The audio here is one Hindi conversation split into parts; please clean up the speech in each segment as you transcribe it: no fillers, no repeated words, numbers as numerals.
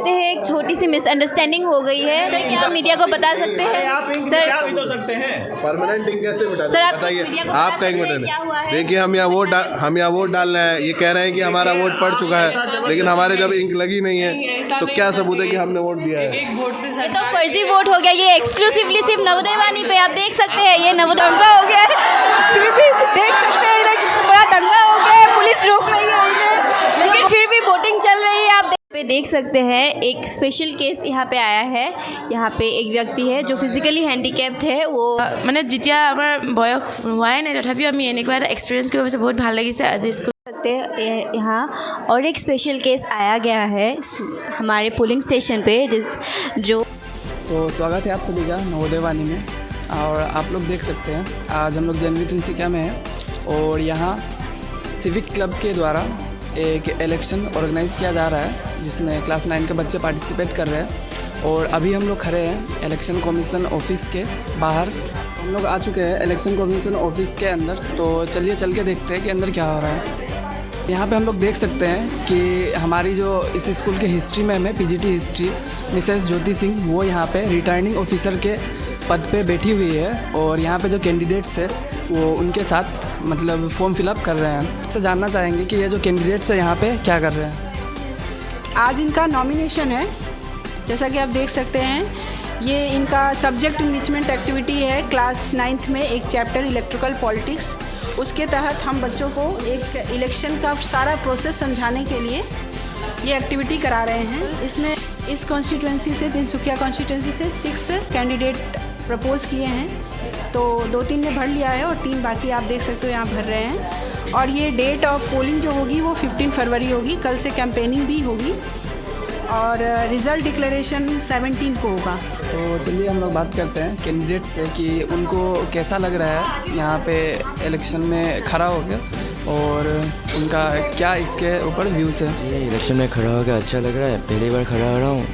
सकते हैं एक छोटी सी मिसअंडरस्टैंडिंग हो गई है। सर क्या आप मीडिया को बता सकते हैं? सर तो सकते हैं परमानेंट इंक कैसे मिटा सर, आप बताइए। मीडिया को आपका बता एक सकते हैं मिनट क्या हुआ है? देखिए, हम यहाँ वोट डाल रहे हैं, ये कह रहे हैं कि हमारा वोट पड़ चुका है, लेकिन हमारे जब इंक लगी नहीं है तो क्या सबूत है कि हमने वोट दिया है? ये तो फर्जी वोट हो गया। ये एक्सक्लूसिवली सिर्फ नवोदय वाणी पे आप देख सकते हैं। ये नवोदय दंगा हो गया है, फिर भी देख सकते हैं इधर कितना बड़ा दंगा हो गया है। पुलिस रोक रही है इन्हें, लेकिन फिर भी वोटिंग चल रही है। आप पे देख सकते हैं एक स्पेशल केस यहाँ पे आया है। यहाँ पे एक व्यक्ति है जो फिजिकली हैंडिकैप्ड है। वो মানে যেতিয়া আমাৰ বয়স হোৱাই নাই তথাপিও আমি এনেকুৱা এটা এক্সপিৰিয়েঞ্চ কৰিব পাৰিছোঁ, বহুত ভাল লাগিছে আজি স্কুল। सकते हैं यहाँ और एक स्पेशल केस आया गया है हमारे पोलिंग स्टेशन पे जो तो स्वागत है आप सभी का नवोदय वाणी में। और आप लोग देख सकते हैं आज हम लोग जनवरी तिनसुकिया में हैं और यहाँ सिविक क्लब के द्वारा एक इलेक्शन ऑर्गेनाइज़ किया जा रहा है जिसमें क्लास 9 के बच्चे पार्टिसिपेट कर रहे हैं। और अभी हम लोग खड़े हैं इलेक्शन कमीशन ऑफिस के बाहर। हम लोग आ चुके हैं इलेक्शन कमीशन ऑफिस के अंदर, तो चलिए चल के देखते हैं कि अंदर क्या हो रहा है। यहाँ पे हम लोग देख सकते हैं कि हमारी जो इस स्कूल के हिस्ट्री में हमें PGT history Mrs Jyoti Singh वो यहाँ पे रिटर्निंग ऑफिसर के पद पे बैठी हुई है और यहाँ पे जो कैंडिडेट्स है वो उनके साथ मतलब फॉर्म फिलअप कर रहे हैं। तो जानना चाहेंगे कि ये जो कैंडिडेट्स है यहाँ पे क्या कर रहे हैं। आज इनका नॉमिनेशन है, जैसा कि आप देख सकते हैं। ये इनका सब्जेक्ट इनरिचमेंट एक्टिविटी है क्लास 9th में, एक चैप्टर इलेक्ट्रिकल पॉलिटिक्स। उसके तहत हम बच्चों को एक इलेक्शन का सारा प्रोसेस समझाने के लिए ये एक्टिविटी करा रहे हैं। इसमें इस कॉन्स्टिट्यूंसी से, तिनसुकिया कॉन्स्टिट्यूंसी से 6 कैंडिडेट प्रपोज़ किए हैं, तो 2-3 ने भर लिया है और 3 बाकी आप देख सकते हो यहाँ भर रहे हैं। और ये डेट ऑफ पोलिंग जो होगी वो 15 फरवरी होगी। कल से कैंपेनिंग भी होगी और रिज़ल्ट डिक्लेरेशन 17 को होगा। तो चलिए हम लोग बात करते हैं कैंडिडेट से कि उनको कैसा लग रहा है यहाँ पे इलेक्शन में खड़ा हो गया और उनका क्या इसके ऊपर व्यूज़ है। ये इलेक्शन में खड़ा हो गया अच्छा लग रहा है, पहली बार खड़ा हो रहा हूँ,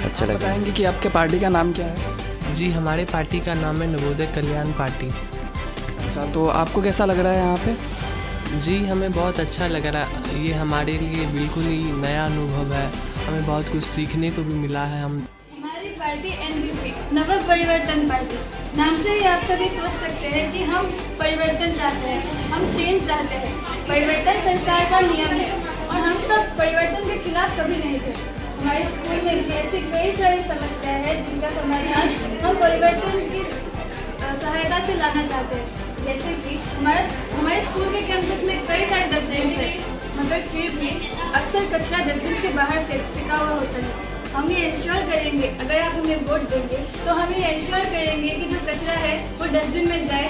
अच्छा लग रहा है। बताएंगे कि आपके पार्टी का नाम क्या है? जी हमारे पार्टी का नाम है नवोदय कल्याण पार्टी। अच्छा, तो आपको कैसा लग रहा है यहाँ पे? जी हमें बहुत अच्छा लग रहा है, ये हमारे लिए बिल्कुल ही नया अनुभव है, हमें बहुत कुछ सीखने को भी मिला है। हमारी पार्टी एनबीपी नव परिवर्तन पार्टी, नाम से ही आप सभी सोच सकते हैं कि हम परिवर्तन चाहते हैं, हम चेंज चाहते हैं। परिवर्तन सरकार का नियम है और हम सब परिवर्तन के खिलाफ कभी नहीं थे। हमारे स्कूल में भी ऐसी कई सारी समस्याएं हैं जिनका समाधान हम परिवर्तन की सहायता से लाना चाहते हैं। जैसे कि हमारे स्कूल के कैंपस में कई सारे डस्टबिन हैं, मगर फिर भी अक्सर कचरा डस्टबिन के बाहर फेंका हुआ होता है। हम ये इंश्योर करेंगे, अगर आप हमें वोट देंगे तो हम ये इंश्योर करेंगे कि जो कचरा है वो डस्टबिन में जाए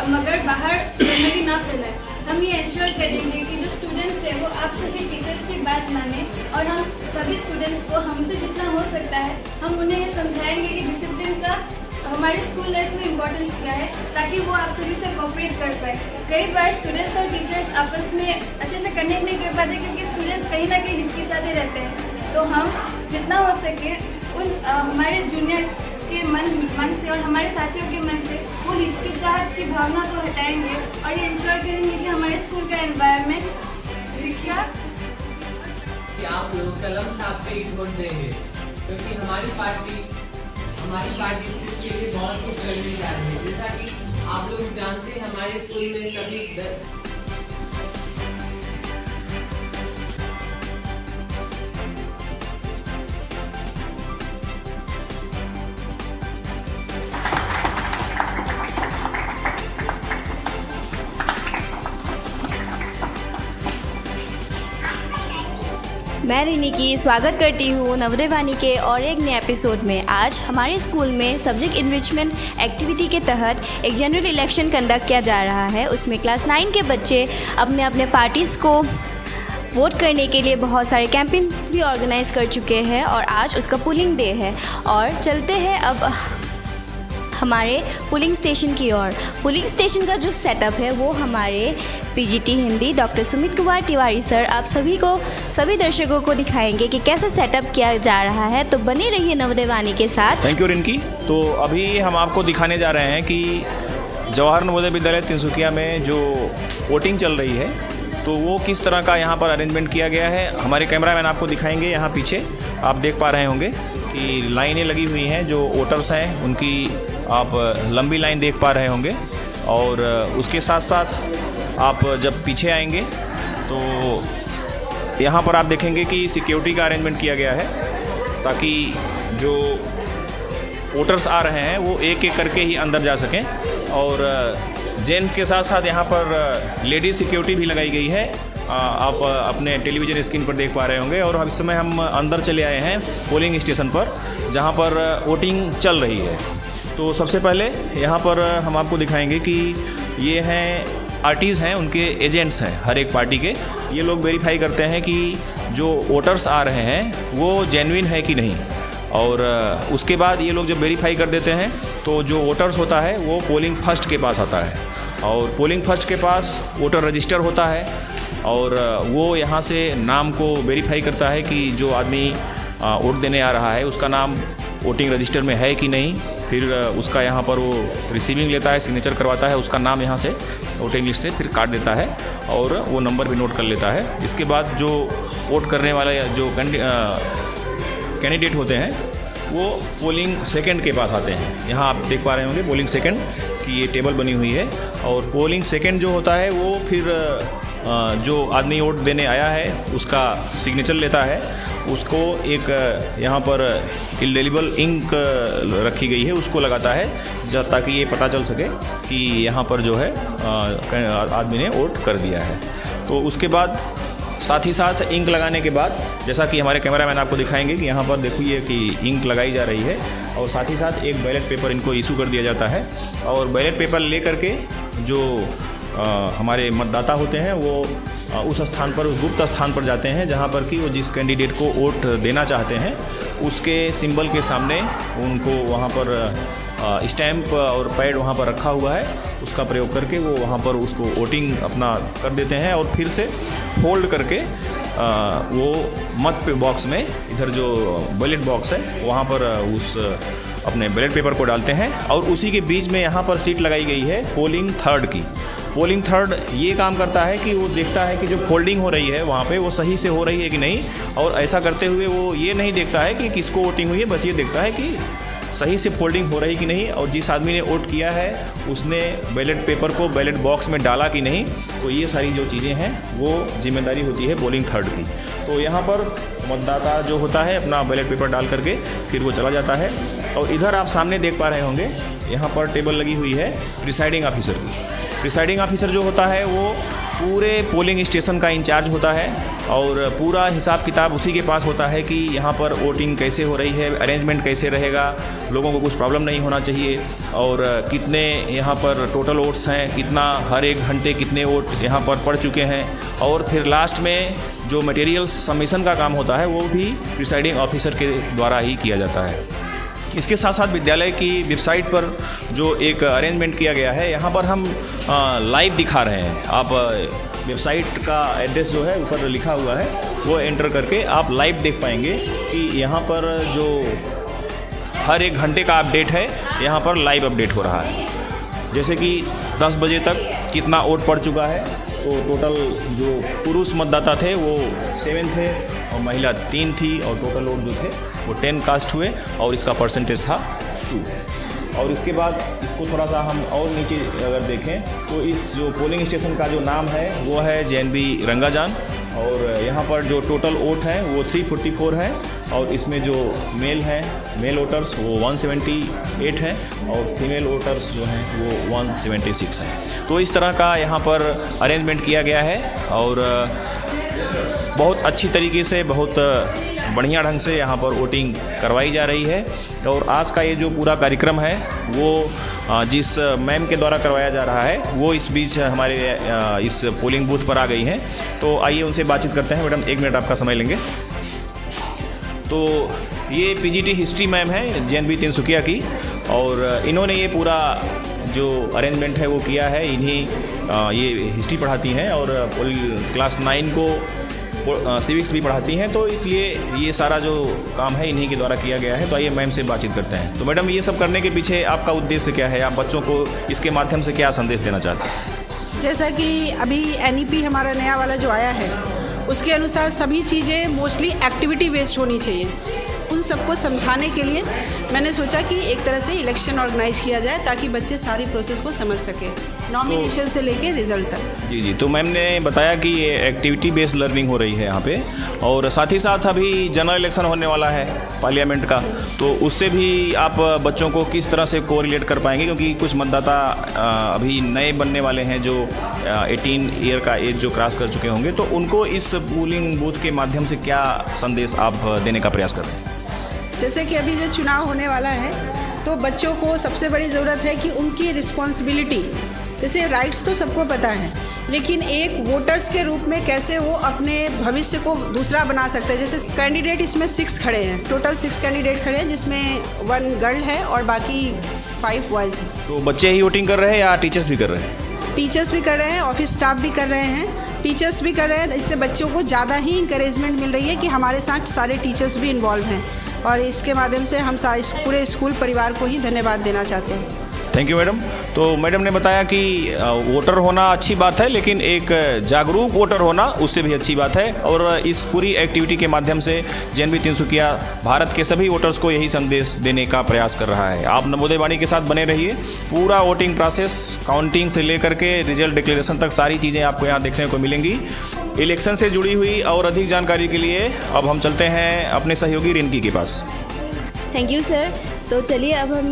मगर बाहर गंदगी ना फैलाए। हम ये इंश्योर करेंगे कि जो स्टूडेंट्स हैं वो आप सभी टीचर्स की बात माने और हम सभी स्टूडेंट्स को हमसे जितना हो सकता है हम उन्हें ये समझाएंगे कि डिसिप्लिन का हमारे स्कूल लाइफ में इम्पोर्टेंस क्या है, ताकि वो आप सभी से कोऑपरेट कर पाए। कई बार स्टूडेंट्स और टीचर्स आपस में अच्छे से कनेक्ट नहीं कर पाते क्योंकि स्टूडेंट्स कहीं ना कहीं हिचकिचाते रहते हैं। तो हम जितना हो सके उन हमारे जूनियर्स के मन से और हमारे साथियों के मन से वो हिचकिचाहट की भावना को हटाएंगे और ये इंश्योर करेंगे कि हमारे स्कूल का एनवायरनमेंट, शिक्षा आप लोग कलम छाप पे वोट देंगे क्योंकि हमारी पार्टी के लिए बहुत कुछ करने जा रही है। जैसा कि आप लोग जानते हैं हमारे स्कूल में सभी मैं रिनी की स्वागत करती हूँ नवोदय वाणी के और एक नए एपिसोड में। आज हमारे स्कूल में सब्जेक्ट इनरिचमेंट एक्टिविटी के तहत एक जनरल इलेक्शन कंडक्ट किया जा रहा है। उसमें क्लास 9 के बच्चे अपने अपने पार्टीज़ को वोट करने के लिए बहुत सारे कैंपेन भी ऑर्गेनाइज़ कर चुके हैं और आज उसका पोलिंग डे है। और चलते हैं अब हमारे पोलिंग स्टेशन की ओर। पोलिंग स्टेशन का जो सेटअप है वो हमारे PGT Hindi doctor Sumit Kumar Tiwari sir आप सभी दर्शकों को दिखाएंगे कि कैसे सेटअप किया जा रहा है। तो बने रहिए नवोदय वाणी के साथ। Thank you Rinki. तो अभी हम आपको दिखाने जा रहे हैं कि जवाहर नवोदय विद्यालय तिनसुकिया में जो वोटिंग चल रही है तो वो किस तरह का यहाँ पर अरेंजमेंट किया गया है हमारे कैमरामैन आपको दिखाएंगे। यहाँ पीछे आप देख पा रहे होंगे कि लाइनें लगी हुई हैं, जो वोटर्स हैं उनकी आप लंबी लाइन देख पा रहे होंगे। और उसके साथ साथ आप जब पीछे आएंगे तो यहाँ पर आप देखेंगे कि सिक्योरिटी का अरेंजमेंट किया गया है, ताकि जो वोटर्स आ रहे हैं वो एक एक करके ही अंदर जा सकें। और जेंट्स के साथ साथ यहाँ पर लेडीज़ सिक्योरिटी भी लगाई गई है, आप अपने टेलीविज़न स्क्रीन पर देख पा रहे होंगे। और इस समय हम अंदर चले आए हैं पोलिंग स्टेशन पर, जहाँ पर वोटिंग चल रही है। तो सबसे पहले यहाँ पर हम आपको दिखाएंगे कि ये हैं पार्टीज़ हैं, उनके एजेंट्स हैं हर एक पार्टी के। ये लोग वेरीफाई करते हैं कि जो वोटर्स आ रहे हैं वो जेन्युइन है कि नहीं। और उसके बाद ये लोग जब वेरीफाई कर देते हैं तो जो वोटर्स होता है वो पोलिंग फर्स्ट के पास आता है, और पोलिंग फर्स्ट के पास वोटर रजिस्टर होता है, और वो यहाँ से नाम को वेरीफाई करता है कि जो आदमी वोट देने आ रहा है उसका नाम वोटिंग रजिस्टर में है कि नहीं। फिर उसका यहाँ पर वो रिसीविंग लेता है, सिग्नेचर करवाता है, उसका नाम यहाँ से वोटिंग लिस्ट से फिर काट देता है और वो नंबर भी नोट कर लेता है। इसके बाद जो वोट करने वाला जो कैंडिडेट होते हैं वो पोलिंग सेकंड के पास आते हैं। यहाँ आप देख पा रहे होंगे पोलिंग सेकंड की ये टेबल बनी हुई है। और पोलिंग सेकंड जो होता है वो फिर जो आदमी वोट देने आया है उसका सिग्नेचर लेता है, उसको एक यहाँ पर इंडेलिबल इंक रखी गई है उसको लगाता है, ताकि ये पता चल सके कि यहाँ पर जो है आदमी ने वोट कर दिया है। तो उसके बाद साथ ही साथ इंक लगाने के बाद, जैसा कि हमारे कैमरामैन आपको दिखाएंगे कि यहाँ पर देखिए कि इंक लगाई जा रही है, और साथ ही साथ एक बैलेट पेपर इनको इशू कर दिया जाता है। और बैलेट पेपर ले करके जो हमारे मतदाता होते हैं वो उस स्थान पर, उस गुप्त स्थान पर जाते हैं जहाँ पर कि वो जिस कैंडिडेट को वोट देना चाहते हैं उसके सिंबल के सामने उनको वहाँ पर स्टैम्प और पैड वहाँ पर रखा हुआ है, उसका प्रयोग करके वो वहाँ पर उसको वोटिंग अपना कर देते हैं। और फिर से फोल्ड करके वो मत पे बॉक्स में, इधर जो बैलेट बॉक्स है वहाँ पर उस अपने बैलेट पेपर को डालते हैं। और उसी के बीच में यहाँ पर सीट लगाई गई है पोलिंग थर्ड की। पोलिंग थर्ड ये काम करता है कि वो देखता है कि जो फोल्डिंग हो रही है वहाँ पे वो सही से हो रही है कि नहीं, और ऐसा करते हुए वो ये नहीं देखता है कि किसको वोटिंग हुई है, बस ये देखता है कि सही से फोल्डिंग हो रही कि नहीं, और जिस आदमी ने वोट किया है उसने बैलेट पेपर को बैलेट बॉक्स में डाला कि नहीं। तो ये सारी जो चीज़ें हैं वो जिम्मेदारी होती है पोलिंग थर्ड की। तो यहाँ पर मतदाता जो होता है अपना बैलेट पेपर डाल करके फिर वो चला जाता है। और इधर आप सामने देख पा रहे होंगे यहाँ पर टेबल लगी हुई है प्रिसाइडिंग ऑफिसर की। प्रिसाइडिंग ऑफिसर जो होता है वो पूरे पोलिंग स्टेशन का इंचार्ज होता है, और पूरा हिसाब किताब उसी के पास होता है कि यहाँ पर वोटिंग कैसे हो रही है, अरेंजमेंट कैसे रहेगा, लोगों को कुछ प्रॉब्लम नहीं होना चाहिए, और कितने यहाँ पर टोटल वोट्स हैं, कितना हर एक घंटे कितने वोट यहाँ पर पड़ चुके हैं। और फिर लास्ट में जो मटेरियल सबमिशन का काम होता है वो भी प्रिसाइडिंग ऑफिसर के द्वारा ही किया जाता है। इसके साथ साथ विद्यालय की वेबसाइट पर जो एक अरेंजमेंट किया गया है, यहाँ पर हम लाइव दिखा रहे हैं। आप वेबसाइट का एड्रेस जो है ऊपर लिखा हुआ है वो एंटर करके आप लाइव देख पाएंगे कि यहाँ पर जो हर एक घंटे का अपडेट है यहाँ पर लाइव अपडेट हो रहा है। जैसे कि 10 बजे तक कितना वोट पड़ चुका है, तो टोटल जो पुरुष मतदाता थे वो 7 थे और महिला 3 थी, और टोटल वोट जो थे वो 10 कास्ट हुए, और इसका परसेंटेज था 2। और इसके बाद इसको थोड़ा सा हम और नीचे अगर देखें तो इस जो पोलिंग स्टेशन का जो नाम है वो है JNB रंगाजान, और यहाँ पर जो टोटल वोट है वो 344 है, और इसमें जो मेल वोटर्स वो 178 हैं, और फीमेल वोटर्स जो हैं वो 176 हैं। तो इस तरह का यहाँ पर अरेंजमेंट किया गया है, और बहुत अच्छी तरीके से, बहुत बढ़िया ढंग से यहाँ पर वोटिंग करवाई जा रही है। और आज का ये जो पूरा कार्यक्रम है वो जिस मैम के द्वारा करवाया जा रहा है वो इस बीच हमारे इस पोलिंग बूथ पर आ गई हैं। तो आइए उनसे बातचीत करते हैं। मैडम 1 मिनट आपका समय लेंगे। तो ये PGT हिस्ट्री मैम है JNB तिनसुकिया की, और इन्होंने ये पूरा जो अरेंजमेंट है वो किया है। इन्हीं ये हिस्ट्री पढ़ाती हैं और क्लास 9 को सिविक्स भी पढ़ाती हैं, तो इसलिए ये सारा जो काम है इन्हीं के द्वारा किया गया है। तो आइए मैम से बातचीत करते हैं। तो मैडम ये सब करने के पीछे आपका उद्देश्य क्या है? आप बच्चों को इसके माध्यम से क्या संदेश देना चाहते हैं? जैसा कि अभी NEP हमारा नया वाला जो आया है उसके अनुसार सभी चीज़ें मोस्टली एक्टिविटी बेस्ड होनी चाहिए। उन सबको समझाने के लिए मैंने सोचा कि एक तरह से इलेक्शन ऑर्गेनाइज किया जाए ताकि बच्चे सारी प्रोसेस को समझ सकें, नॉमिनेशन से लेके रिजल्ट तक। जी, तो मैम ने बताया कि ये एक्टिविटी बेस्ड लर्निंग हो रही है यहाँ पे, और साथ ही साथ अभी जनरल इलेक्शन होने वाला है पार्लियामेंट का, तो उससे भी आप बच्चों को किस तरह से कोरिलेट कर पाएंगे, क्योंकि कुछ मतदाता अभी नए बनने वाले हैं जो 18 ईयर का एज जो क्रॉस कर चुके होंगे, तो उनको इस पोलिंग बूथ के माध्यम से क्या संदेश आप देने का प्रयास कर रहे हैं? जैसे कि अभी जो चुनाव होने वाला है तो बच्चों को सबसे बड़ी ज़रूरत है कि उनकी रिस्पॉन्सिबिलिटी, जैसे राइट्स तो सबको पता है, लेकिन एक वोटर्स के रूप में कैसे वो अपने भविष्य को दूसरा बना सकते हैं। जैसे कैंडिडेट इसमें 6 खड़े हैं, टोटल 6 कैंडिडेट खड़े हैं, जिसमें 1 गर्ल है और बाकी 5 बॉयज़ हैं। तो बच्चे ही वोटिंग कर रहे हैं या टीचर्स भी कर रहे हैं? टीचर्स भी कर रहे हैं, ऑफिस स्टाफ भी कर रहे हैं, टीचर्स भी कर रहे हैं। इससे बच्चों को ज़्यादा ही इंकरेजमेंट मिल रही है कि हमारे साथ सारे टीचर्स भी इन्वॉल्व हैं, और इसके माध्यम से हम सारे पूरे स्कूल परिवार को ही धन्यवाद देना चाहते हैं। Thank you madam. तो मैडम ने बताया कि वोटर होना अच्छी बात है, लेकिन एक जागरूक वोटर होना उससे भी अच्छी बात है, और इस पूरी एक्टिविटी के माध्यम से JNV तिनसुकिया भारत के सभी वोटर्स को यही संदेश देने का प्रयास कर रहा है। आप नवोदय वाणी के साथ बने रहिए। पूरा वोटिंग प्रोसेस, काउंटिंग से लेकर के रिजल्ट डिक्लेरेशन तक सारी चीज़ें आपको यहाँ देखने को मिलेंगी। इलेक्शन से जुड़ी हुई और अधिक जानकारी के लिए अब हम चलते हैं अपने सहयोगी रिंकी के पास। Thank you sir. तो चलिए अब हम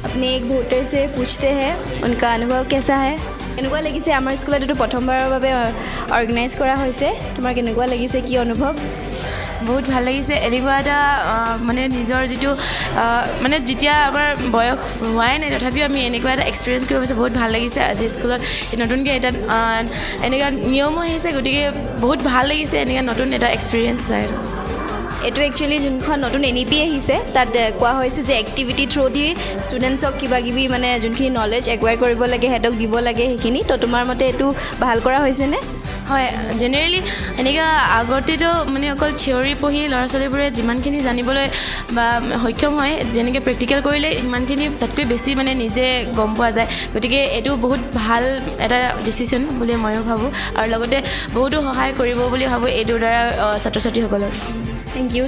अपने एक वोटर से पूछते हैं उनका अनुभव कैसा है। केनेकुवा লাগিছে আমাৰ স্কুলত এইটো প্ৰথমবাৰৰ বাবে অৰ্গেনাইজ কৰা হৈছে, তোমাৰ কেনেকুৱা লাগিছে, কি অনুভৱ? বহুত ভাল লাগিছে। এনেকুৱা এটা মানে নিজৰ যিটো মানে যেতিয়া আমাৰ বয়স হোৱাই নাই তথাপিও আমি এনেকুৱা এটা এক্সপিৰিয়েঞ্চ কৰিব পাৰিছোঁ, বহুত ভাল লাগিছে। আজি স্কুলত নতুনকৈ এটা এনেকুৱা নিয়মো আহিছে, গতিকে বহুত ভাল লাগিছে এনেকুৱা নতুন এটা এক্সপিৰিয়েঞ্চ পাই। এইটো একচুৱেলি যোনখন নতুন NEP আহিছে তাত কোৱা হৈছে যে এক্টিভিটি থ্ৰু দি ষ্টুডেণ্টছক কিবা কিবি মানে যোনখিনি নলেজ একুৱায়াৰ কৰিব লাগে সিহঁতক দিব লাগে সেইখিনি। তো তোমাৰ মতে এইটো ভাল কৰা হৈছেনে? হয়, জেনেৰেলি এনেকুৱা আগতেতো মানে অকল থিয়ৰী পঢ়ি ল'ৰা ছোৱালীবোৰে যিমানখিনি জানিবলৈ বা সক্ষম হয়, যেনেকৈ প্ৰেক্টিকেল কৰিলে সিমানখিনি তাতকৈ বেছি মানে নিজে গম পোৱা যায়। গতিকে এইটো বহুত ভাল এটা ডিচিশ্যন বুলি ময়ো ভাবোঁ, আৰু লগতে বহুতো সহায় কৰিব বুলি ভাবোঁ এইটোৰ দ্বাৰা ছাত্ৰ ছাত্ৰীসকলৰ। Thank you.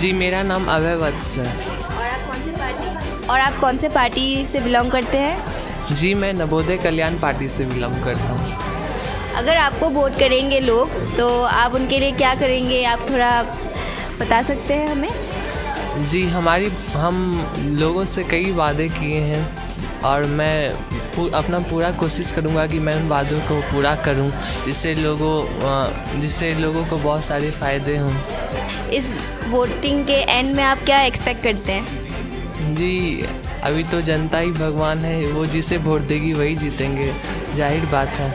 जी, मेरा नाम अभय वत्स है। और आप कौन से पार्टी से बिलोंग करते हैं? जी, मैं नवोदय कल्याण पार्टी से बिलोंग करता हूँ। अगर आपको वोट करेंगे लोग तो आप उनके लिए क्या करेंगे, आप थोड़ा बता सकते हैं हमें? जी, हम लोगों से कई वादे किए हैं और मैं अपना पूरा कोशिश करूँगा कि मैं उन वादों को पूरा करूँ, जिससे लोगों को बहुत सारे फ़ायदे हों। इस वोटिंग के एंड में आप क्या एक्सपेक्ट करते हैं? जी, अभी तो जनता ही भगवान है, वो जिसे वोट देगी वही जीतेंगे, जाहिर बात है।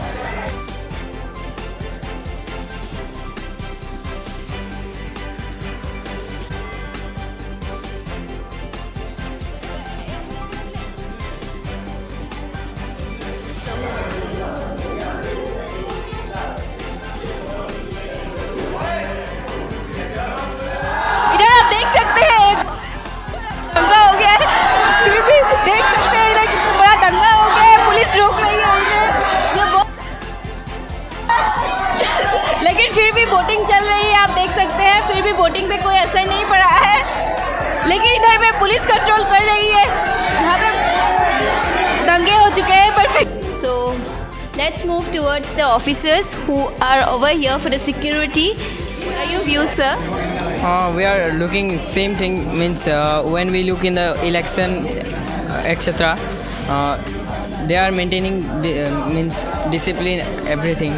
पे कोई असर नहीं पड़ा है, लेकिन इधर पे पुलिस कंट्रोल कर रही है, यहाँ पे दंगे हो चुके हैं पर so let's move towards the officers who are over here for the security. What are your views, sir? We are looking same thing, means when we look in the election etc. They are maintaining means discipline, everything.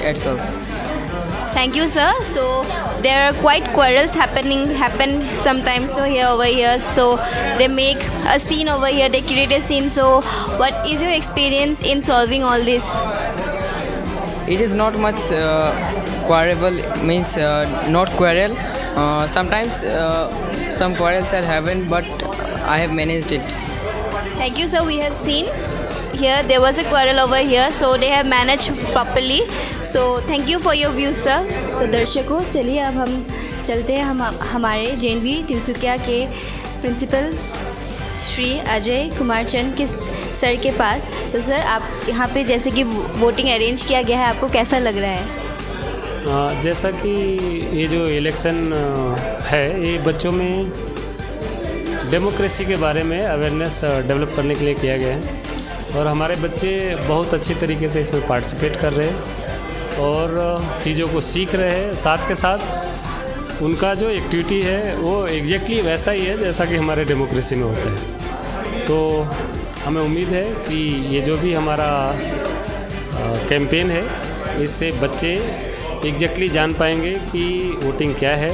That's all. Thank you, sir. So there are quite quarrels happen sometimes over here. So they make a scene over here. They create a scene. So what is your experience in solving all this? It is not much quarrel, means not quarrel. Sometimes some quarrels are happened, but I have managed it. Thank you, sir. We have seen here there was a quarrel over here, so they have managed properly. So thank you for your views, sir. तो दर्शकों, चलिए अब हम चलते हैं हमारे JNV तिनसुकिया के प्रिंसिपल श्री अजय कुमार चंद के सर के पास. तो सर, आप यहाँ पे जैसे कि वोटिंग अरेंज किया गया है, आपको कैसा लग रहा है? जैसा कि ये जो इलेक्शन है, ये बच्चों में डेमोक्रेसी के बारे में अवेयरनेस डेवलप करने के लिए किया गया है और हमारे बच्चे बहुत अच्छी तरीके से इसमें पार्टिसिपेट कर रहे हैं और चीज़ों को सीख रहे हैं. साथ के साथ उनका जो एक्टिविटी है वो एग्जैक्टली वैसा ही है जैसा कि हमारे डेमोक्रेसी में होता है. तो हमें उम्मीद है कि ये जो भी हमारा कैंपेन है, इससे बच्चे एग्जैक्टली जान पाएंगे कि वोटिंग क्या है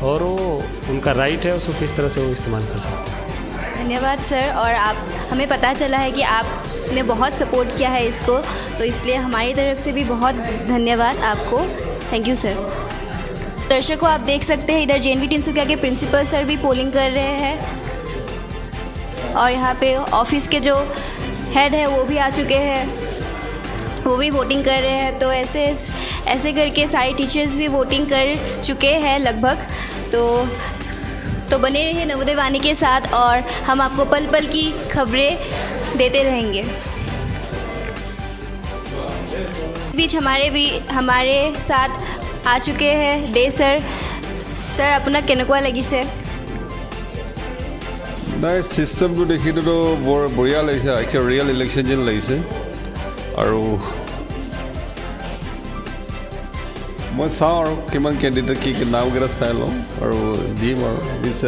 और वो उनका राइट है, उसको किस तरह से वो इस्तेमाल कर सकते हैं. धन्यवाद सर. और आप हमें पता चला है कि आपने बहुत सपोर्ट किया है इसको, तो इसलिए हमारी तरफ से भी बहुत धन्यवाद आपको. Thank you sir. दर्शकों, आप देख सकते हैं इधर JNV तिनसुकिया के प्रिंसिपल सर भी पोलिंग कर रहे हैं और यहाँ पे ऑफिस के जो हेड है वो भी आ चुके हैं, वो भी वोटिंग कर रहे हैं. तो ऐसे करके सारे टीचर्स भी वोटिंग कर चुके हैं लगभग. तो बने रहिए नवोदय वाणी के साथ और हम आपको पल पल की खबरें देते रहेंगे. बीच हमारे साथ आ चुके हैं डे सर. सर, আপোনাক কেনেকুৱা লাগিছে? নাই, চিষ্টেমটো দেখিটোতো বৰ বঢ়িয়া লাগিছে, একচুৱেলি ৰিয়েল ইলেকশ্যন যেন লাগিছে. আৰু মই চাওঁ আৰু কিমান কেণ্ডিডেট কি নামকেইটা চাই লওঁ আৰু দিম আৰু this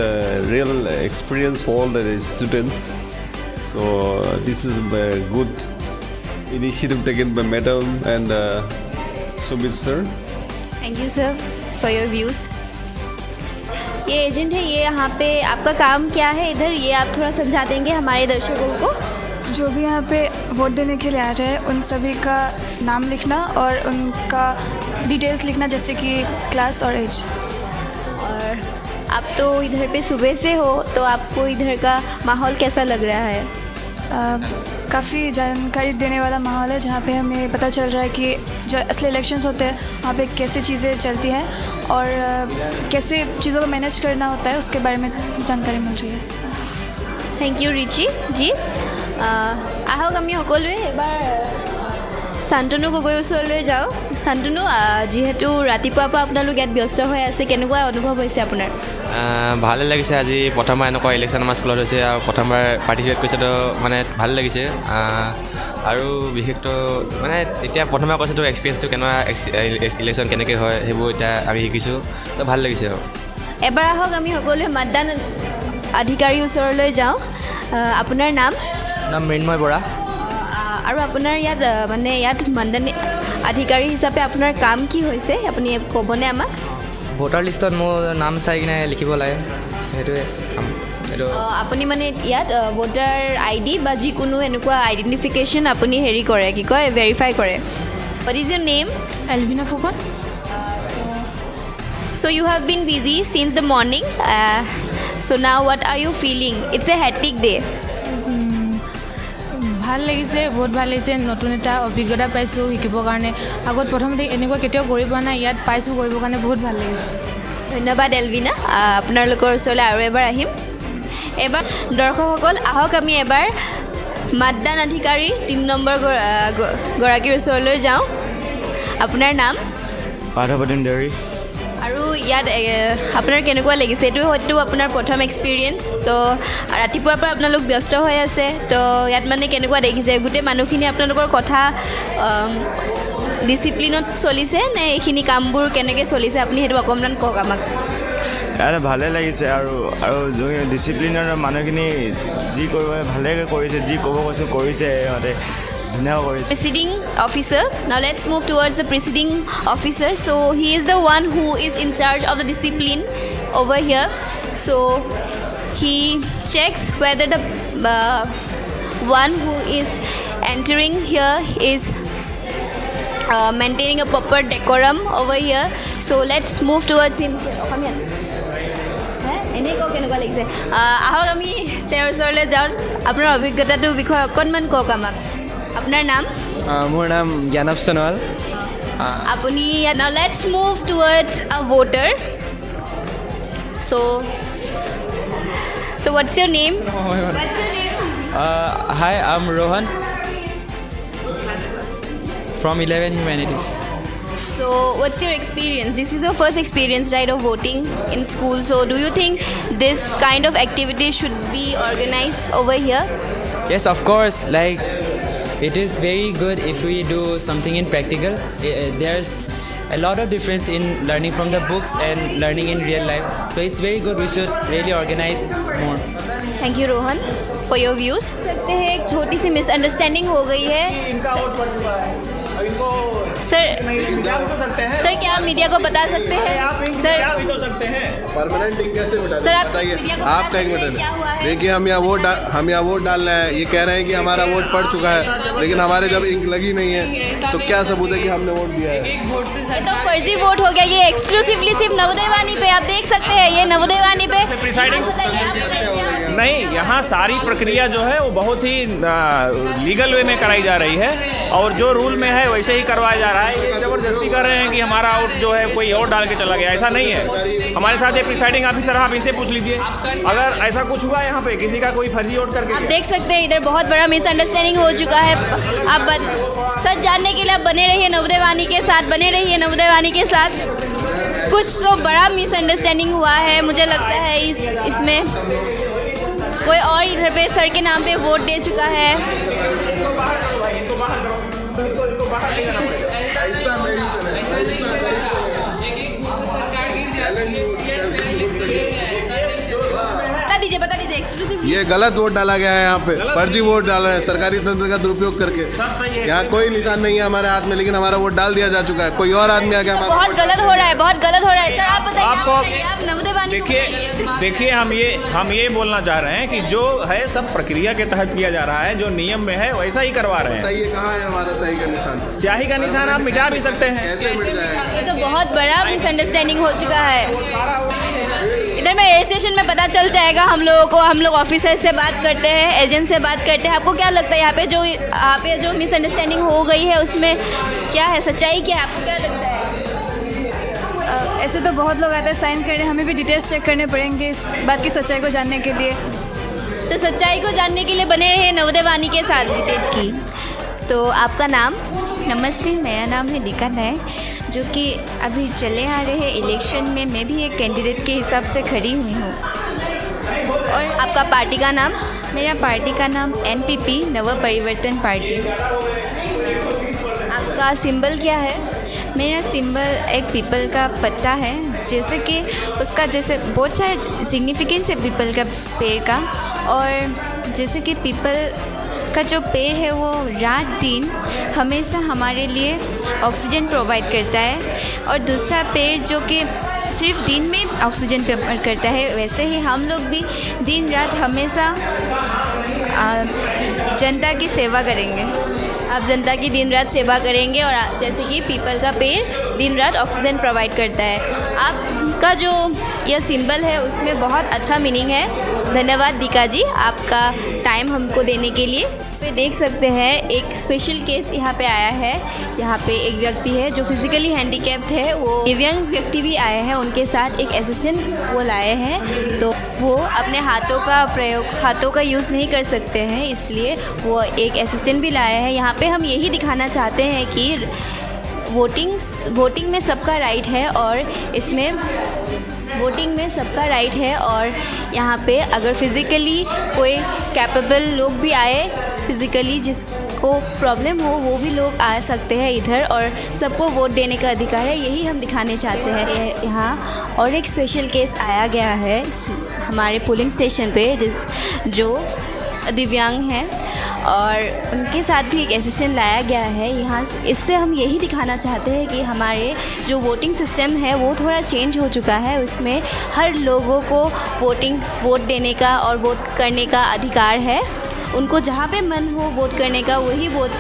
real experience for all the students. So' this is good initiative taken by madam and Sumit sir. Thank you sir for your views. ये एजेंट है, ये यहाँ पे आपका काम क्या है इधर, ये आप थोड़ा समझा देंगे हमारे दर्शकों को? जो भी यहाँ पे वोट देने के लिए आ रहे हैं उन सभी का नाम लिखना और उनका डिटेल्स लिखना, जैसे कि क्लास और एज. और आप तो इधर पे सुबह से हो, तो आपको इधर का माहौल कैसा लग रहा है? काफ़ी जानकारी देने वाला माहौल है, जहाँ पे हमें पता चल रहा है कि जो असली इलेक्शंस होते हैं वहाँ पे कैसे चीज़ें चलती हैं और कैसे चीज़ों को मैनेज करना होता है, उसके बारे में जानकारी मिल रही है. थैंक यू रिची जी. আহক আমি সকলোৱে এবাৰ শান্তনু গগৈৰ ওচৰলৈ যাওঁ. শান্তনু, যিহেতু ৰাতিপুৱাৰ পৰা আপোনালোক ইয়াত ব্যস্ত হৈ আছে, কেনেকুৱা অনুভৱ হৈছে আপোনাৰ? ভালে লাগিছে. আজি প্ৰথমবাৰ এনেকুৱা ইলেকশ্যন আমাৰ স্কুলত হৈছে আৰু প্ৰথমবাৰ পাৰ্টিচিপেট কৰিছে, তো মানে ভাল লাগিছে. আৰু বিশেষতো মানে এতিয়া প্ৰথমবাৰ কৈছে তো এক্সপিৰিয়েঞ্চটো কেনেকুৱা, ইলেকশ্যন কেনেকৈ হয় সেইবোৰ এতিয়া আমি শিকিছোঁ, তো ভাল লাগিছে. আৰু এবাৰ আহক আমি সকলোৱে मतदान अधिकाৰীৰ ওচৰলৈ যাওঁ. আপোনাৰ নাম? নাম মৃন্ময় বৰা. আৰু আপোনাৰ ইয়াত मतदान अधिकारी হিচাপে আপোনাৰ কাম কি হৈছে, আপুনি ক'বনে আমাক? ভোটাৰ লিষ্টত মোৰ নাম চাই কিনে লিখিব লাগে, সেইটোৱে কাম. এইটো আপুনি মানে ইয়াত ভোটাৰ ID বা যিকোনো এনেকুৱা আইডেণ্টিফিকেশ্যন আপুনি হেৰি কৰে, কি কয়, ভেৰিফাই কৰে. What is your name? Elvina Phukan. So you have been busy since the morning. So now what are you feeling? It's a hectic day. ভাল লাগিছে, বহুত ভাল লাগিছে. নতুন এটা অভিজ্ঞতা পাইছোঁ শিকিবৰ কাৰণে. আগত প্ৰথমতে এনেকুৱা কেতিয়াও কৰি পোৱা নাই, ইয়াত পাইছোঁ কৰিবৰ কাৰণে বহুত ভাল লাগিছে. ধন্যবাদ এলভিনা. আপোনালোকৰ ওচৰলৈ আৰু এবাৰ আহিম. এবাৰ দৰ্শকসকল, আহক আমি এবাৰ मतदान अधिकारी 3 নম্বৰ গৰাকীৰ ওচৰলৈ যাওঁ. আপোনাৰ নাম? পাৰ্থপ্ৰতিম দেউৰী. আৰু ইয়াত আপোনাৰ কেনেকুৱা লাগিছে? এইটো হয়তো আপোনাৰ প্ৰথম এক্সপিৰিয়েঞ্চ, তো ৰাতিপুৱাৰ পৰা আপোনালোক ব্যস্ত হৈ আছে, তো ইয়াত মানে কেনেকুৱা দেখিছে? গোটেই মানুহখিনি আপোনালোকৰ কথা ডিচিপ্লিনত চলিছে নে এইখিনি কামবোৰ কেনেকৈ চলিছে আপুনি সেইটো অকণমান কওক আমাক। ইয়াত ভালে লাগিছে আৰু ডিচিপ্লিনৰ মানুহখিনি যি কৰিব ভালেকৈ কৰিছে, যি ক'ব কৈছে কৰিছে, সিহঁতে ধুনীয়াকৈ কৰিছে। Presiding officer. Now let's move towards the presiding officer. So he is the one who is in charge of the discipline over here. So he checks whether the one who is entering here is maintaining a proper decorum over here. So let's move towards him. এনেই কওক কেনেকুৱা লাগিছে? আহক আমি তেওঁৰ ওচৰলৈ যাওঁ, আপোনাৰ অভিজ্ঞতাটোৰ বিষয়ে অকণমান কওক আমাক। আপোনাৰ নাম? মোৰ নাম জ্ঞানৱ সোণোৱাল। আপুনি now let's move towards a voter. So what's your name? What's your name? Hi, I'm Rohan from 11 Humanities. So what's your experience? This is your first experience, right, of voting in school. So do you think this kind of activity should be organized over here? Yes, of course. Like, it is very good if we do something in practical. There's a lot of difference in learning from the books and learning in real life. So it's very good. We should really organize more. Thank you, Rohan, for your views. लगते हैं एक छोटी सी मिसअंडरस्टैंडिंग हो गई है। सर क्या आप मीडिया को बता सकते हैं? सर परमानेंट कैसे मिटा? सर आप बताइए, मीडिया को आपका एक मिनट। देखिए हम यहाँ वोट डाल रहे हैं, ये कह रहे हैं कि हमारा वोट पड़ चुका है, लेकिन हमारे जब इंक लगी नहीं है तो क्या सबूत है कि हमने वोट दिया है? ये तो फर्जी वोट हो गया। ये एक्सक्लूसिवली सिर्फ नवोदय वाणी पे आप देख सकते हैं, ये नवोदय वाणी पे नहीं, यहाँ सारी प्रक्रिया जो है वो बहुत ही लीगल वे में कराई जा रही है और जो रूल में है वैसे ही करवाया जा रहा है। ये ज़बरदस्ती कर रहे हैं कि हमारा वोट जो है कोई और डाल के चला गया, ऐसा नहीं है। हमारे साथ ये प्रिसाइडिंग ऑफिसर, आप इनसे पूछ लीजिए अगर ऐसा कुछ हुआ यहाँ पे किसी का कोई फर्जी वोट करके। आप देख सकते हैं इधर बहुत बड़ा मिसअंडरस्टैंडिंग हो चुका है। आप सच जानने के लिए आप बने रहिए नवोदय वाणी के साथ, बने रहिए नवोदय वाणी के साथ। कुछ तो बड़ा मिसअंडरस्टैंडिंग हुआ है, मुझे लगता है इसमें कोई और इधर पे सर के नाम पे वोट दे चुका है। बता दीजिए एक्सक्लूसिव। ये गलत वोट डाला गया है, यहाँ पे फर्जी वोट डाला है सरकारी तंत्र का दुरुपयोग करके। यहाँ कोई निशान नहीं है हमारे हाथ में, लेकिन हमारा वोट डाल दिया जा चुका है। कोई और आदमी आ गया हमारा। बहुत गलत हो रहा है, बहुत गलत हो रहा है। सर आप बताइए, आप नवोदय वाणी देखिए हम ये बोलना चाह रहे हैं कि जो है सब प्रक्रिया के तहत किया जा रहा है, जो नियम में है वैसा ही करवा रहे हैं। बताइए कहाँ है हमारा सही का निशान? स्याही का निशान आप मिटा भी सकते हैं। कैसे मिट जाएगा? ये तो बहुत बड़ा मिसअंडरस्टैंडिंग हो चुका है। इधर में रजिस्ट्रेशन में पता चल जाएगा हम लोगों को। हम लोग ऑफिसर से बात करते हैं, एजेंट से बात करते हैं। आपको क्या लगता है यहाँ पे जो मिसअंडरस्टैंडिंग हो गई है उसमें क्या है, सच्चाई क्या है, आपको क्या लगता है? ऐसे तो बहुत लोग आते हैं साइन करने, हमें भी डिटेल्स चेक करने पड़ेंगे इस बात की सच्चाई को जानने के लिए। तो सच्चाई को जानने के लिए बने रहे नवोदय वाणी के साथ की। तो आपका नाम? नमस्ते, मेरा नाम है दीका नायक, जो कि अभी चले आ रहे इलेक्शन में मैं भी एक कैंडिडेट के हिसाब से खड़ी हुई हूँ। और आपका पार्टी का नाम? मेरा पार्टी का नाम NPP नव परिवर्तन पार्टी। आपका सिंबल क्या है? मेरा सिंबल एक पीपल का पत्ता है, जैसे कि उसका जैसे बहुत सारे सिग्निफिकेंस है पीपल का पेड़ का। और जैसे कि पीपल का जो पेड़ है वो रात दिन हमेशा हमारे लिए ऑक्सीजन प्रोवाइड करता है, और दूसरा पेड़ जो कि सिर्फ दिन में ऑक्सीजन प्रोवाइड करता है, वैसे ही हम लोग भी दिन रात हमेशा जनता की सेवा करेंगे। आप जनता की दिन रात सेवा करेंगे, और जैसे कि पीपल का पेड़ दिन रात ऑक्सीजन प्रोवाइड करता है। आपका जो यह सिंबल है उसमें बहुत अच्छा मीनिंग है। धन्यवाद दीका जी आपका टाइम हमको देने के लिए। पे देख सकते हैं एक स्पेशल केस यहाँ पे आया है। यहाँ पे एक व्यक्ति है जो फिजिकली हैंडीकैप्ड है, वो दिव्यांग व्यक्ति भी आए हैं, उनके साथ एक असिस्टेंट वो लाए हैं। तो वो अपने हाथों का यूज़ नहीं कर सकते हैं, इसलिए वो एक असिस्टेंट भी लाए हैं। यहाँ पे हम यही दिखाना चाहते हैं कि वोटिंग में सबका राइट है और इसमें वोटिंग में सबका राइट है और यहाँ पे अगर फिज़िकली कोई कैपेबल लोग भी आए, फिज़िकली जिसको प्रॉब्लम हो वो भी लोग आ सकते हैं इधर और सबको वोट देने का अधिकार है, यही हम दिखाने चाहते हैं यहाँ। और एक स्पेशल केस आया गया है हमारे पोलिंग स्टेशन पे जो दिव्यांग हैं और उनके साथ भी एक असिस्टेंट लाया गया है यहाँ। इससे हम यही दिखाना चाहते हैं कि हमारे जो वोटिंग सिस्टम है वो थोड़ा चेंज हो चुका है, उसमें हर लोगों को वोट देने का और वोट करने का अधिकार है। उनको जहाँ पे मन हो वोट करने का वही वोट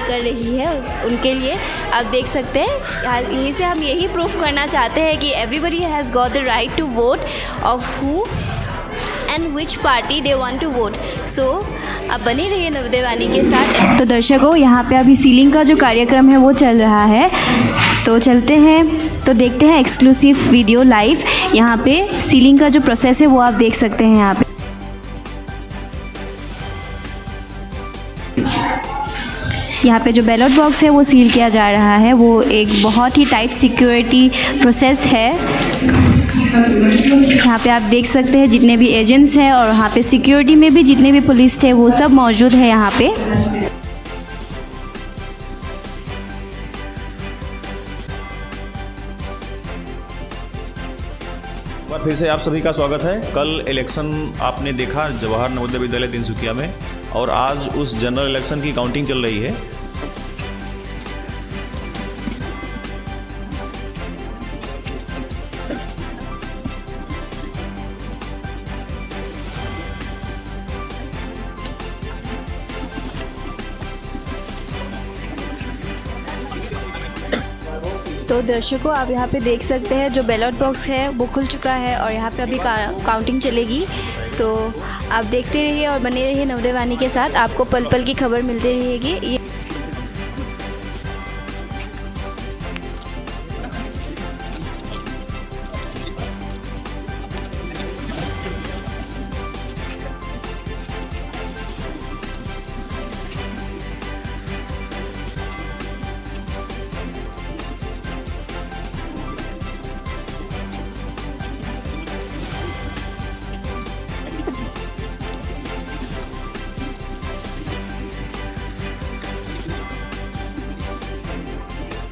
कर रही है उनके लिए। आप देख सकते हैं यहीं से हम यही प्रूफ करना चाहते हैं कि everybody has got the right to vote of who and which party they want to vote. So आप बने रहिए नवोदय वाणी के साथ। तो दर्शकों, यहाँ पे अभी सीलिंग का जो कार्यक्रम है वो चल रहा है, तो चलते हैं तो देखते हैं एक्सक्लूसिव वीडियो लाइव। यहाँ पे सीलिंग का जो प्रोसेस है वो आप देख सकते हैं। यहाँ पे जो बैलेट बॉक्स है वो सील किया जा रहा है, वो एक बहुत ही टाइट सिक्योरिटी प्रोसेस है। यहाँ पे आप देख सकते हैं जितने भी एजेंट्स हैं और वहाँ पे सिक्योरिटी में भी जितने भी पुलिस थे वो सब मौजूद है यहाँ पे। फिर से आप सभी का स्वागत है। कल इलेक्शन आपने देखा जवाहर नवोदय विद्यालय तिनसुकिया में और आज उस जनरल इलेक्शन की काउंटिंग चल रही है। तो दर्शकों, आप यहाँ पे देख सकते हैं जो बैलेट बॉक्स है वो खुल चुका है और यहाँ पे अभी काउंटिंग चलेगी। तो आप देखते रहिए और बने रहिए नवोदय वाणी के साथ, आपको पल पल की खबर मिलती रहेगी।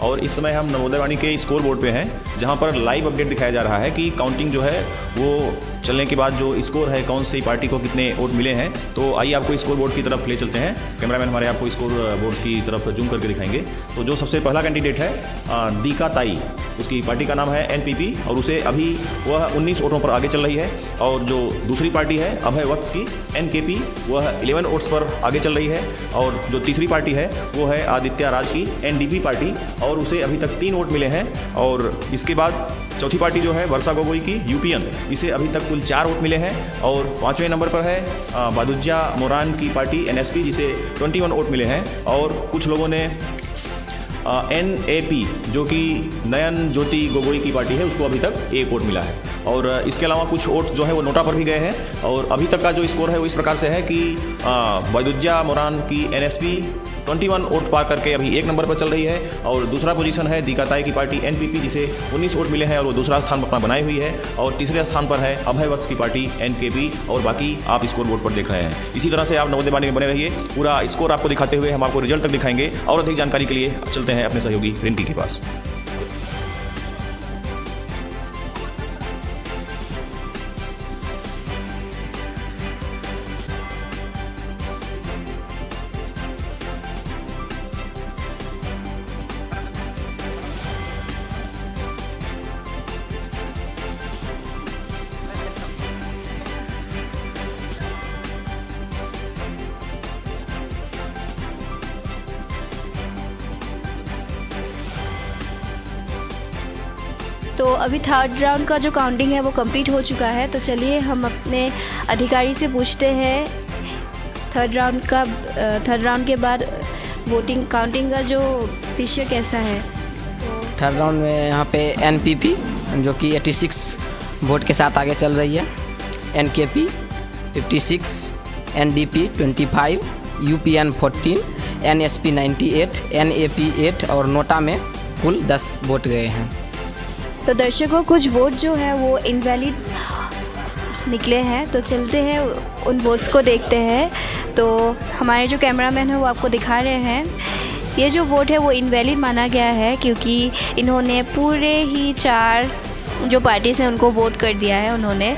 और इस समय हम नवोदय वाणी के स्कोर बोर्ड पे हैं, जहां पर लाइव अपडेट दिखाया जा रहा है कि काउंटिंग जो है वो चलने के बाद जो स्कोर है कौन सी पार्टी को कितने वोट मिले हैं। तो आइए आपको स्कोर बोर्ड की तरफ ले चलते हैं। कैमरामैन हमारे आपको स्कोर बोर्ड की तरफ जूम करके दिखाएंगे। तो जो सबसे पहला कैंडिडेट है दीका ताई, उसकी पार्टी का नाम है एनपीपी और उसे अभी वह 19 वोटों पर आगे चल रही है। और जो दूसरी पार्टी है अभय वत्स की एनकेपी, वह 11 वोट्स पर आगे चल रही है। और जो तीसरी पार्टी है वो है आदित्य राज की एनडीपी पार्टी और उसे अभी तक 3 वोट मिले हैं। और इसके बाद चौथी पार्टी जो है वर्षा गोगोई की यूपीएन, इसे अभी तक कुल 4 वोट मिले हैं। और 5वें नंबर पर है बादुज्जा मोरान की पार्टी एनएसपी, जिसे 21 वोट मिले हैं। और कुछ लोगों ने एनएपी जो कि नयन ज्योति गोगोई की पार्टी है, उसको अभी तक 1 वोट मिला है। और इसके अलावा कुछ वोट जो है वो नोटा पर भी गए हैं। और अभी तक का जो स्कोर है वो इस प्रकार से है कि बादुज्जा मोरान की एनएसपी 21 वोट पार करके अभी 1 नंबर पर चल रही है। और दूसरा पोजीशन है दीकाताई की पार्टी एनपीपी, जिसे 19 वोट मिले हैं और वो दूसरा स्थान अपना बनाई हुई है। और तीसरे स्थान पर है अभय वत्स की पार्टी एनकेपी। और बाकी आप स्कोर बोर्ड पर देख रहे हैं। इसी तरह से आप नवोदय वाणी में बने रहिए। पूरा स्कोर आपको दिखाते हुए हम आपको रिजल्ट तक दिखाएंगे। और अधिक जानकारी के लिए चलते हैं अपने सहयोगी रिंकी के पास। तो अभी थर्ड राउंड का जो काउंटिंग है वो कंप्लीट हो चुका है। तो चलिए हम अपने अधिकारी से पूछते हैं थर्ड राउंड के बाद वोटिंग काउंटिंग का जो दृश्य कैसा है। थर्ड राउंड में यहाँ पे एनपीपी जो कि 86 वोट के साथ आगे चल रही है, एनकेपी 56, एनडीपी 25, यूपीएन 14, NSP 98, NAP 8 और नोटा में कुल 10 वोट गए हैं। तो दर्शकों, कुछ वोट जो है वो इनवैलिड निकले हैं, तो चलते हैं उन वोट्स को देखते हैं। तो हमारे जो कैमरामैन हैं वो आपको दिखा रहे हैं। ये जो वोट है वो इनवैलिड माना गया है क्योंकि इन्होंने पूरे ही 4 जो पार्टीज़ हैं उनको वोट कर दिया है उन्होंने।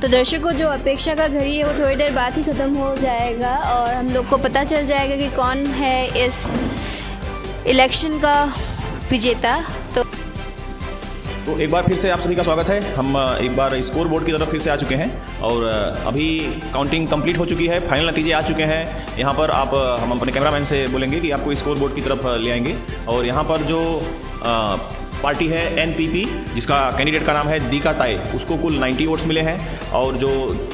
तो दर्शकों, जो अपेक्षा का घड़ी है वो थोड़ी देर बाद ही ख़त्म हो जाएगा और हम लोग को पता चल जाएगा कि कौन है इस इलेक्शन का विजेता। तो एक बार फिर से आप सभी का स्वागत है। हम एक बार स्कोर बोर्ड की तरफ फिर से आ चुके हैं और अभी काउंटिंग कंप्लीट हो चुकी है, फाइनल नतीजे आ चुके हैं। यहाँ पर हम अपने कैमरामैन से बोलेंगे कि आपको स्कोर बोर्ड की तरफ ले आएंगे और यहाँ पर जो पार्टी है NPP, जिसका कैंडिडेट का नाम है दीका ताई, उसको कुल 90 वोट्स मिले हैं। और जो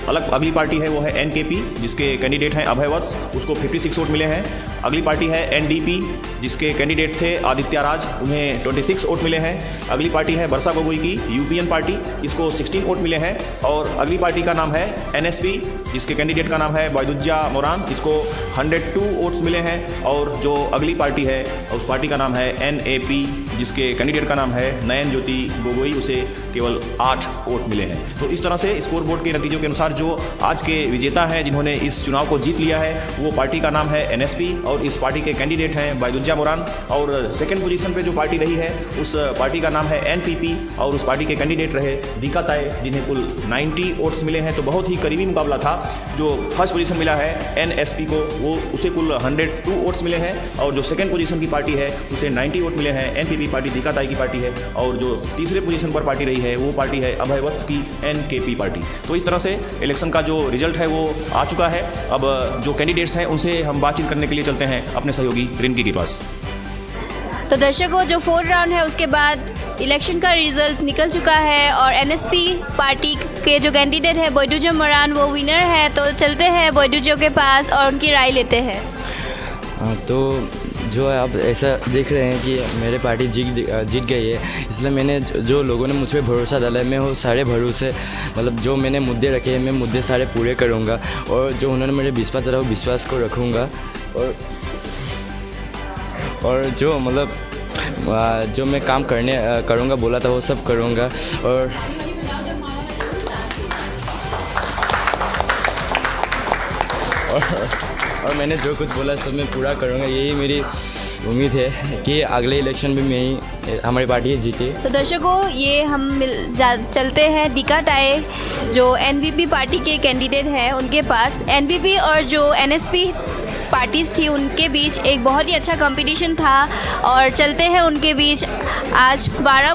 अगली पार्टी है वो है NKP, जिसके कैंडिडेट हैं अभय वत्स, उसको 56 वोट मिले हैं। अगली पार्टी है NDP, जिसके कैंडिडेट थे आदित्य राज, उन्हें 26 वोट मिले हैं। अगली पार्टी है बरसा गोगोई की UPN पार्टी, इसको 16 वोट मिले हैं। और अगली पार्टी का नाम है NSP, जिसके कैंडिडेट का नाम है बैदुज्जा मोरान, इसको 102 वोट्स मिले हैं। और जो अगली पार्टी है उस पार्टी का नाम है NAP, जिसके कैंडिडेट का नाम है नयन ज्योति गोगोई, उसे केवल 8 वोट मिले हैं। तो इस तरह से स्कोर बोर्ड के नतीजों के अनुसार जो आज के विजेता हैं जिन्होंने इस चुनाव को जीत लिया है वो पार्टी का नाम है NSP और इस पार्टी के कैंडिडेट हैं बैदुज्जा मोरान। और सेकंड पोजीशन पे जो पार्टी रही है उस पार्टी का नाम है NPP और उस पार्टी के कैंडिडेट रहे दीका ताई, जिन्हें कुल 90 वोट्स मिले हैं। तो बहुत ही करीबी मुकाबला था। जो फर्स्ट पोजीशन मिला है NSP को, वो उसे कुल 102 वोट्स मिले हैं और जो सेकंड पोजीशन की पार्टी है उसे 90 वोट मिले हैं। NPP पार्टी दीका ताई की पार्टी है और जो तीसरे पोजीशन पर पार्टी रही है वो पार्टी है अभय वत्स की NKP पार्टी। तो इस तरह से इलेक्शन का जो रिजल्ट है वो आ चुका है। अब जो कैंडिडेट्स हैं उनसे हम बातचीत करने के लिए चलते हैं अपने सहयोगी रिंकी के पास। तो दर्शकों, जो 4th राउंड है उसके बाद इलेक्शन का रिजल्ट निकल चुका है और NSP पार्टी के जो कैंडिडेट है बैदुज्जा मोरान वो विनर है। तो चलते हैं बैदुज्जा के पास और उनकी राय लेते हैं। तो जो है आप ऐसा देख रहे हैं कि मेरे पार्टी जीत गई है, इसलिए मैंने जो लोगों ने मुझ पर भरोसा डाला है मैं वो सारे भरोसे मतलब जो मैंने मुद्दे रखे हैं मैं मुद्दे सारे पूरे करूँगा और जो उन्होंने मेरे विश्वास डाला वो विश्वास को रखूँगा और जो मतलब जो मैं काम करूँगा बोला था वो सब करूँगा और मैंने जो कुछ बोला सब मैं पूरा करूँगा। यही मेरी उम्मीद है कि अगले इलेक्शन में मैं ही हमारी पार्टी जीते। तो दर्शकों, ये हम चलते हैं दीका ताई जो NPP पार्टी के कैंडिडेट हैं उनके पास। NPP और जो NSP पार्टीज़ थी उनके बीच एक बहुत ही अच्छा कंपटीशन था और चलते हैं उनके बीच। आज 12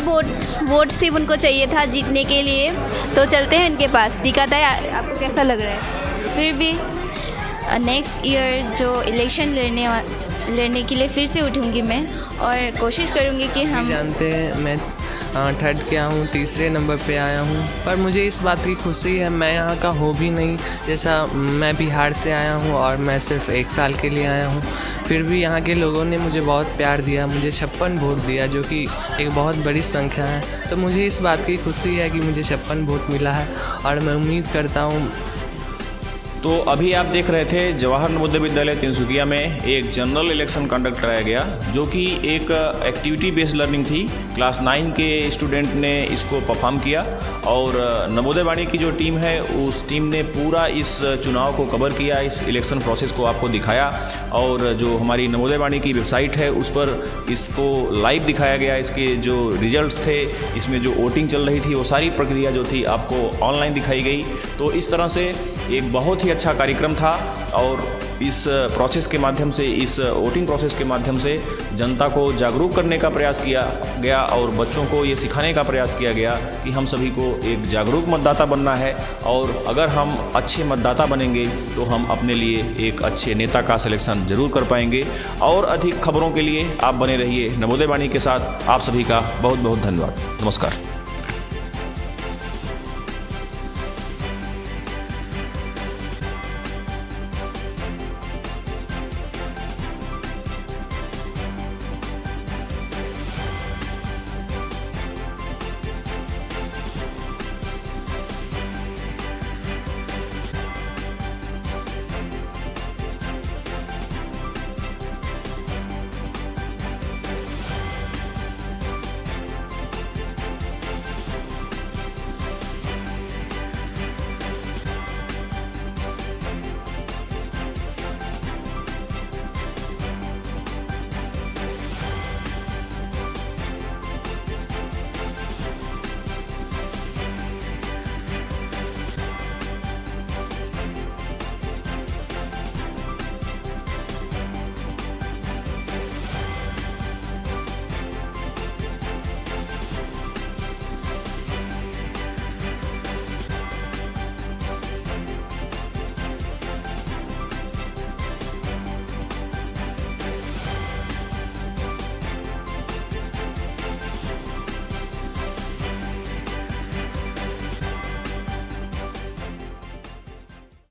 वोट सिर्फ उनको चाहिए था जीतने के लिए। तो चलते हैं इनके पास। दीका ताई, आपको कैसा लग रहा है? फिर भी नेक्स्ट ईयर जो इलेक्शन लड़ने के लिए फिर से उठूंगी मैं और कोशिश करूंगी कि हम जानते हैं मैं 3rd किया हूँ, तीसरे नंबर पे आया हूँ, पर मुझे इस बात की खुशी है मैं यहाँ का हो भी नहीं। जैसा मैं बिहार से आया हूँ और मैं सिर्फ 1 साल के लिए आया हूँ, फिर भी यहाँ के लोगों ने मुझे बहुत प्यार दिया, मुझे 56 वोट दिया जो कि एक बहुत बड़ी संख्या है। तो मुझे इस बात की खुशी है कि मुझे 56 वोट मिला है और मैं उम्मीद करता हूँ। तो अभी आप देख रहे थे जवाहर नवोदय विद्यालय तिनसुकिया में एक जनरल इलेक्शन कंडक्ट कराया गया जो कि एक एक्टिविटी बेस्ड लर्निंग थी। क्लास 9 के स्टूडेंट ने इसको परफॉर्म किया और नवोदय वाणी की जो टीम है उस टीम ने पूरा इस चुनाव को कवर किया, इस इलेक्शन प्रोसेस को आपको दिखाया और जो हमारी नवोदय वाणी की वेबसाइट है उस पर इसको लाइव दिखाया गया। इसके जो रिजल्ट्स थे, इसमें जो वोटिंग चल रही थी वो सारी प्रक्रिया जो थी आपको ऑनलाइन दिखाई गई। तो इस तरह से एक बहुत ही अच्छा कार्यक्रम था और इस प्रोसेस के माध्यम से, इस वोटिंग प्रोसेस के माध्यम से जनता को जागरूक करने का प्रयास किया गया और बच्चों को ये सिखाने का प्रयास किया गया कि हम सभी को एक जागरूक मतदाता बनना है और अगर हम अच्छे मतदाता बनेंगे तो हम अपने लिए एक अच्छे नेता का सिलेक्शन जरूर कर पाएंगे। और अधिक खबरों के लिए आप बने रहिए नवोदय वाणी के साथ। आप सभी का बहुत बहुत धन्यवाद। नमस्कार।